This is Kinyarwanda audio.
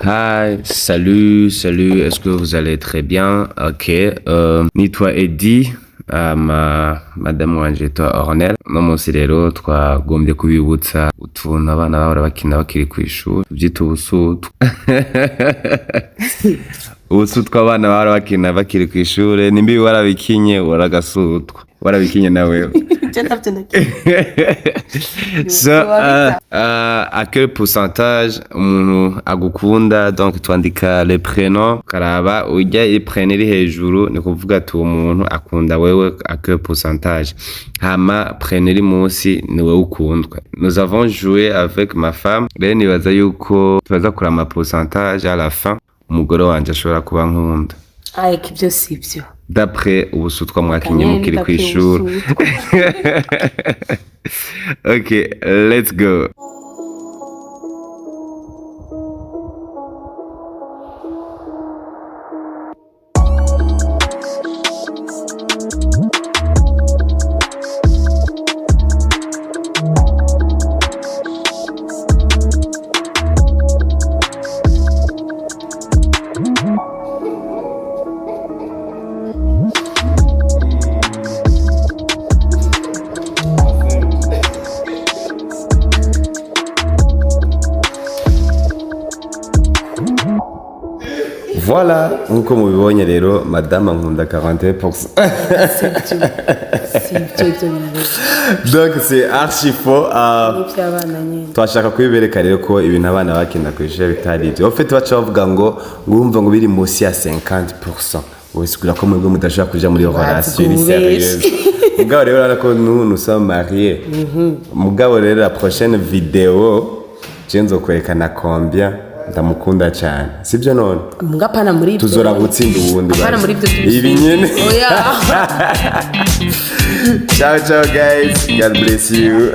Hi, salut, est-ce que vous allez très bien? Ok, nitwa Eddie, madamu wanje yitwa Ornel. No munsi rero twagombye kubibutsa utuntu abana bahora bakina bakiri kw'ishuri, tuvyita ubusutwa. Ubusutwa abana bahora bakina bakiri kw'ishure, nimba warabikinye waragasutwa. Warabikinye nawe. So, à quel pourcentage umuntu agukunda, donc twandika le prénom karaba ujya iprene iri hejuru ni kuvuga ati umuntu akunda wewe à quel pourcentage, hama prene iri munsi ni wewe ukundwa. Nous avons joué avec ma femme, rero nibaza yuko tubaza kura ama pourcentage à la fin umugore wanje ashobora kuba nkunda. Ariko ibyo sivyo. D'après ubusutwa mwakinye mukiri kw'ishuri. Okay, let's go. Voilà, nkuko mubibonye rero madame nkunda 41%. Donc c'est archi faux. Twashaka kwibereka rero ko ibintu abana bakina kw'ishure bitari ibyo. En fait bacha bavuga ngo ngumva ngo biri munsi ya 50%. Wesikura ko mwebwe mudashaka kuja muri relation sérieuse. Mugabo rero ariko nous sommes mariés. Mugabo rero la prochaine vidéo jenzo kwerekana combien ndamukunda cyane sibyo none mugapana muri ibyo tuzora gutsinda ubundi apana muri ibyo ibi nyene oya ciao guys, God bless you.